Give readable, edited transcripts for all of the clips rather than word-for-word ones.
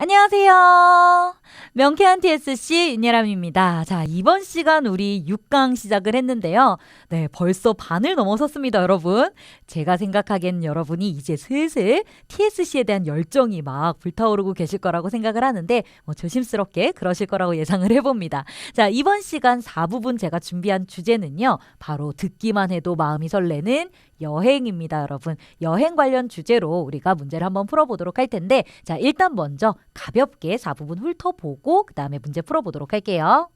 안녕하세요. 명쾌한 TSC 윤예람입니다. 자, 이번 시간 우리 6강 시작을 했는데요. 네, 벌써 반을 넘어섰습니다, 여러분. 제가 생각하기엔 여러분이 이제 슬슬 TSC에 대한 열정이 막 불타오르고 계실 거라고 생각을 하는데 조심스럽게 그러실 거라고 예상을 해봅니다. 자, 이번 시간 4부분 제가 준비한 주제는요. 바로 듣기만 해도 마음이 설레는 여행입니다, 여러분. 여행 관련 주제로 우리가 문제를 한번 풀어보도록 할 텐데, 자, 일단 먼저 가볍게 4부분 훑어보고 그 다음에 문제 풀어보도록 할게요.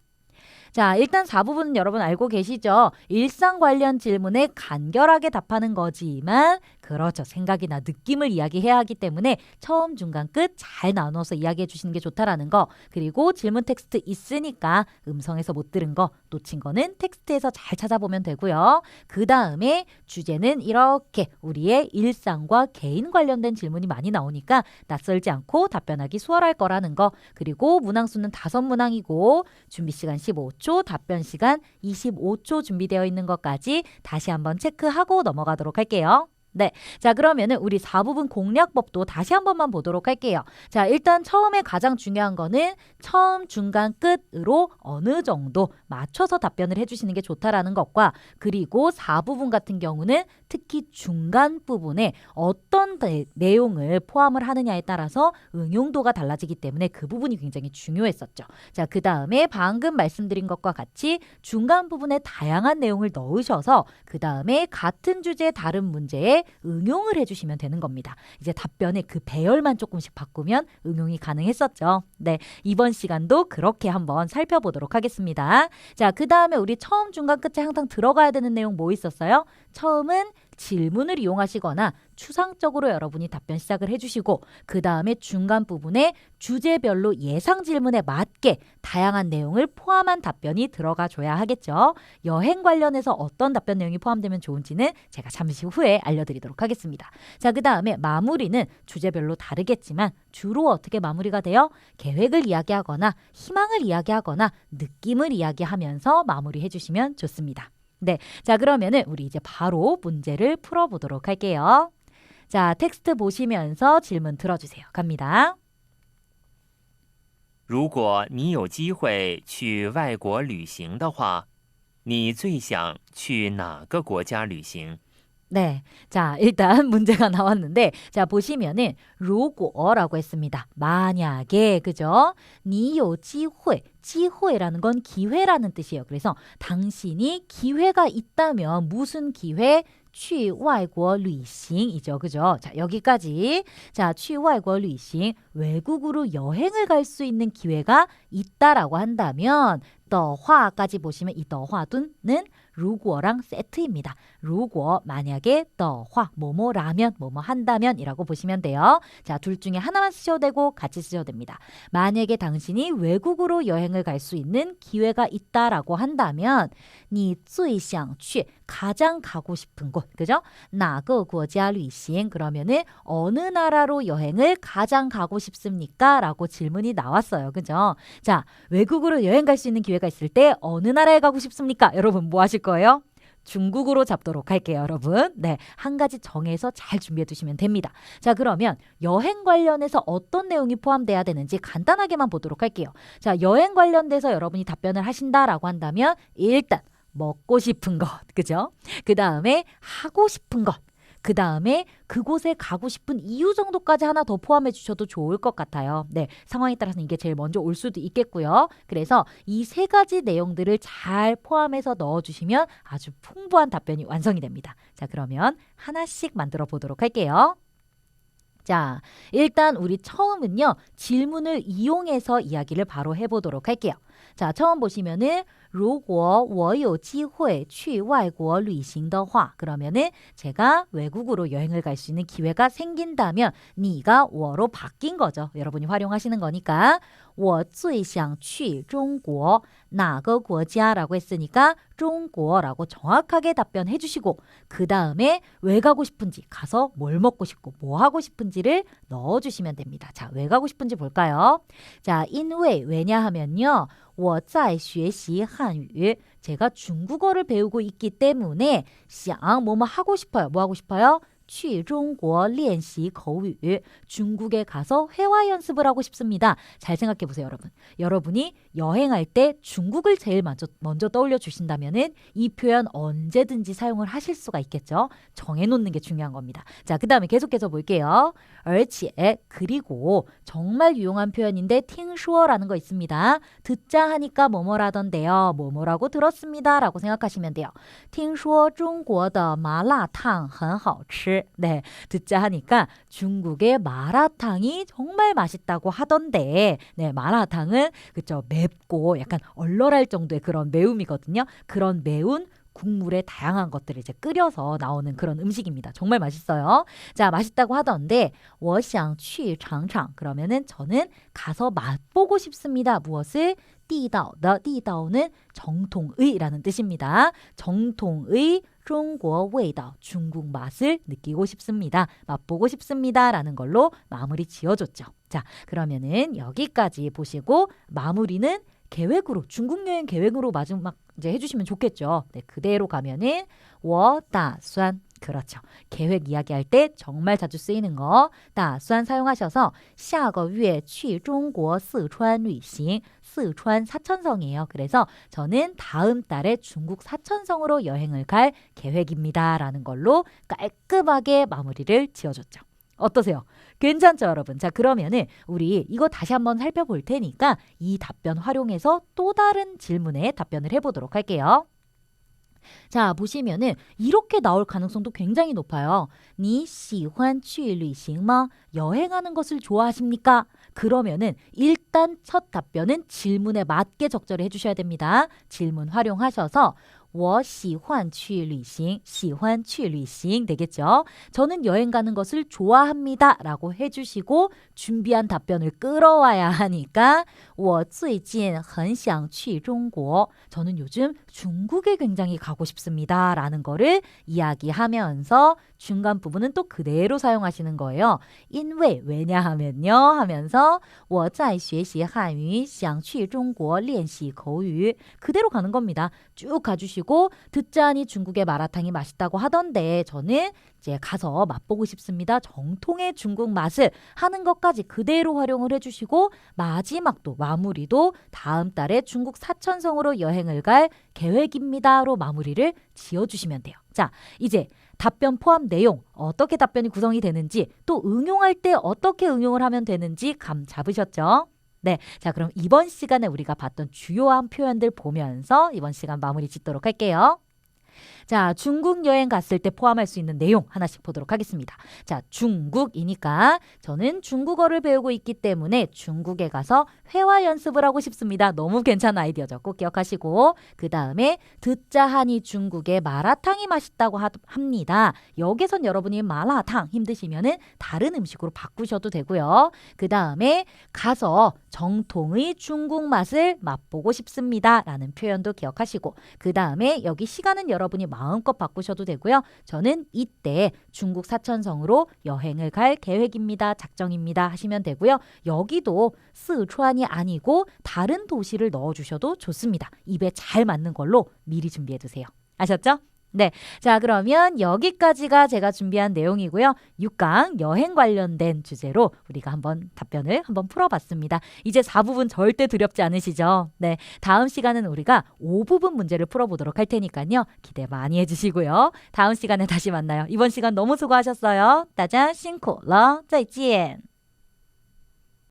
자, 일단 4부분은 여러분 알고 계시죠? 일상 관련 질문에 간결하게 답하는 거지만 그렇죠. 생각이나 느낌을 이야기해야 하기 때문에 처음, 중간, 끝 잘 나눠서 이야기해 주시는 게 좋다라는 거. 그리고 질문 텍스트 있으니까 음성에서 못 들은 거, 놓친 거는 텍스트에서 잘 찾아보면 되고요. 그 다음에 주제는 이렇게 우리의 일상과 개인 관련된 질문이 많이 나오니까 낯설지 않고 답변하기 수월할 거라는 거. 그리고 문항수는 5문항이고 준비 시간 15초, 답변 시간 25초 준비되어 있는 것까지 다시 한번 체크하고 넘어가도록 할게요. 네. 자, 그러면은 우리 4부분 공략법도 다시 한 번만 보도록 할게요. 자, 일단 처음에 가장 중요한 거는 처음, 중간, 끝으로 어느 정도 맞춰서 답변을 해주시는 게 좋다라는 것과 그리고 4부분 같은 경우는 특히 중간 부분에 어떤 내용을 포함을 하느냐에 따라서 응용도가 달라지기 때문에 그 부분이 굉장히 중요했었죠. 자, 그 다음에 방금 말씀드린 것과 같이 중간 부분에 다양한 내용을 넣으셔서 그 다음에 같은 주제의 다른 문제에 응용을 해주시면 되는 겁니다. 이제 답변의 그 배열만 조금씩 바꾸면 응용이 가능했었죠. 네, 이번 시간도 그렇게 한번 살펴보도록 하겠습니다. 자, 그 다음에 우리 처음, 중간, 끝에 항상 들어가야 되는 내용 뭐 있었어요? 처음은 질문을 이용하시거나 추상적으로 여러분이 답변 시작을 해주시고 그 다음에 중간 부분에 주제별로 예상 질문에 맞게 다양한 내용을 포함한 답변이 들어가 줘야 하겠죠. 여행 관련해서 어떤 답변 내용이 포함되면 좋은지는 제가 잠시 후에 알려드리도록 하겠습니다. 자, 그 다음에 마무리는 주제별로 다르겠지만 주로 어떻게 마무리가 돼요? 계획을 이야기하거나 희망을 이야기하거나 느낌을 이야기하면서 마무리해 주시면 좋습니다. 네, 자, 그러면은 우리 이제 바로 문제를 풀어보도록 할게요. 자, 텍스트 보시면서 질문 들어주세요. 갑니다. 如果你有机会去外国旅行的话，你最想去哪个国家旅行？ 네, 자, 일단 문제가 나왔는데 자, 보시면은 如果라고 했습니다. 만약에, 그죠? 你有机会, 机会라는 건 기회라는 뜻이에요. 그래서 당신이 기회가 있다면 무슨 기회? 去外国旅行이죠. 그죠? 자, 여기까지. 자, 去外国旅行 외국으로 여행을 갈 수 있는 기회가 있다라고 한다면 的话까지 보시면 이 的话는 如果랑 세트입니다. 如果 만약에 的话 뭐뭐라면 뭐뭐 한다면 이라고 보시면 돼요. 자, 둘 중에 하나만 쓰셔도 되고 같이 쓰셔도 됩니다. 만약에 당신이 외국으로 여행을 갈 수 있는 기회가 있다라고 한다면 你最想去 가장 가고 싶은 곳, 그죠? 哪个国家旅行 그러면은 어느 나라로 여행을 가장 가고 싶습니까? 라고 질문이 나왔어요. 그죠? 자, 외국으로 여행 갈 수 있는 기회가 있을 때 어느 나라에 가고 싶습니까? 여러분 뭐 하실 거예요? 중국으로 잡도록 할게요, 여러분. 네, 한 가지 정해서 잘 준비해 두시면 됩니다. 자, 그러면 여행 관련해서 어떤 내용이 포함돼야 되는지 간단하게만 보도록 할게요. 자, 여행 관련돼서 여러분이 답변을 하신다라고 한다면 일단 먹고 싶은 것, 그죠? 그 다음에 하고 싶은 것, 그 다음에 그곳에 가고 싶은 이유 정도까지 하나 더 포함해 주셔도 좋을 것 같아요. 네, 상황에 따라서는 이게 제일 먼저 올 수도 있겠고요. 그래서 이 세 가지 내용들을 잘 포함해서 넣어주시면 아주 풍부한 답변이 완성이 됩니다. 자, 그러면 하나씩 만들어 보도록 할게요. 자, 일단 우리 처음은요, 질문을 이용해서 이야기를 바로 해보도록 할게요. 자, 처음 보시면은 如果我有机会去外国旅行的话 그러면은 제가 외국으로 여행을 갈 수 있는 기회가 생긴다면 니가 我로 바뀐 거죠. 여러분이 활용하시는 거니까 我最想去中国哪个国家라고 했으니까 中国라고 정확하게 답변해 주시고 그 다음에 왜 가고 싶은지 가서 뭘 먹고 싶고 뭐 하고 싶은지를 넣어주시면 됩니다. 자, 왜 가고 싶은지 볼까요? 자, 因为 왜냐하면요 我在学习汉语 제가 중국어를 배우고 있기 때문에 想 뭐뭐 하고 싶어요. 뭐 하고 싶어요? 去中国练习口语. 중국에 가서 회화 연습을 하고 싶습니다. 잘 생각해 보세요, 여러분. 여러분이 여행할 때 중국을 제일 먼저 떠올려 주신다면은 이 표현 언제든지 사용을 하실 수가 있겠죠. 정해놓는 게 중요한 겁니다. 자, 그 다음에 계속해서 볼게요. 而且 그리고 정말 유용한 표현인데 听说라는 거 있습니다. 듣자 하니까 뭐뭐라던데요. 뭐뭐라고 들었습니다. 라고 생각하시면 돼요. 听说中国的麻辣烫很好吃. 네, 듣자 하니까 중국의 마라탕이 정말 맛있다고 하던데, 네, 마라탕은 그쵸, 맵고 약간 얼얼할 정도의 그런 매움이거든요. 그런 매운 국물에 다양한 것들을 이제 끓여서 나오는 그런 음식입니다. 정말 맛있어요. 자, 맛있다고 하던데 我想去尝尝. 그러면은 저는 가서 맛보고 싶습니다. 무엇을? 地道的, 地道는 정통의라는 뜻입니다. 정통의 중국味道, 중국 맛을 느끼고 싶습니다. 맛보고 싶습니다. 라는 걸로 마무리 지어줬죠. 자, 그러면은 여기까지 보시고 마무리는 계획으로, 중국 여행 계획으로 마지막 이제 해주시면 좋겠죠. 네, 그대로 가면은 我打算. 그렇죠. 계획 이야기할 때 정말 자주 쓰이는 거 打算 사용하셔서 下个月去中国四川旅行. 스촨 사천성이에요. 그래서 저는 다음 달에 중국 사천성으로 여행을 갈 계획입니다. 라는 걸로 깔끔하게 마무리를 지어줬죠. 어떠세요? 괜찮죠, 여러분? 자, 그러면은 우리 이거 다시 한번 살펴볼 테니까 이 답변 활용해서 또 다른 질문에 답변을 해보도록 할게요. 자, 보시면은 이렇게 나올 가능성도 굉장히 높아요. 你喜欢去旅行吗? 여행하는 것을 좋아하십니까? 그러면은 일단 첫 답변은 질문에 맞게 적절히 해주셔야 됩니다. 질문 활용하셔서 我喜欢去旅行, 喜欢去旅行 되겠죠. 저는 여행 가는 것을 좋아합니다. 라고 해주시고 준비한 답변을 끌어와야 하니까 我最近很想去中国. 저는 요즘 중국에 굉장히 가고 싶습니다. 라는 거를 이야기하면서 중간 부분은 또 그대로 사용하시는 거예요. 因为 왜냐하면요 하면서 我在学习汉语想去中国练习口语. 그대로 가는 겁니다. 쭉 가주시고 듣자니 중국의 마라탕이 맛있다고 하던데 저는 이제 가서 맛보고 싶습니다. 정통의 중국 맛을 하는 것까지 그대로 활용을 해주시고 마지막도 마무리도 다음 달에 중국 사천성으로 여행을 갈 계획입니다로 마무리를 지어주시면 돼요. 자, 이제 답변 포함 내용 어떻게 답변이 구성이 되는지 또 응용할 때 어떻게 응용을 하면 되는지 감 잡으셨죠? 네, 자 그럼 이번 시간에 우리가 봤던 주요한 표현들 보면서 이번 시간 마무리 짓도록 할게요. 자, 중국 여행 갔을 때 포함할 수 있는 내용 하나씩 보도록 하겠습니다. 자, 중국이니까 저는 중국어를 배우고 있기 때문에 중국에 가서 회화 연습을 하고 싶습니다. 너무 괜찮은 아이디어죠. 꼭 기억하시고 그 다음에 듣자 하니 중국의 마라탕이 맛있다고 합니다. 여기선 여러분이 마라탕 힘드시면은 다른 음식으로 바꾸셔도 되고요. 그 다음에 가서 정통의 중국 맛을 맛보고 싶습니다. 라는 표현도 기억하시고 그 다음에 여기 시간은 여러분이 마음껏 바꾸셔도 되고요. 저는 이때 중국 사천성으로 여행을 갈 계획입니다. 작정입니다. 하시면 되고요. 여기도 스촨이 아니고 다른 도시를 넣어주셔도 좋습니다. 입에 잘 맞는 걸로 미리 준비해 두세요. 아셨죠? 네, 자 그러면 여기까지가 제가 준비한 내용이고요. 6강 여행 관련된 주제로 우리가 한번 답변을 한번 풀어봤습니다. 이제 4부분 절대 두렵지 않으시죠? 네, 다음 시간은 우리가 5부분 문제를 풀어보도록 할 테니까요. 기대 많이 해주시고요. 다음 시간에 다시 만나요. 이번 시간 너무 수고하셨어요. 大家辛苦了，再见。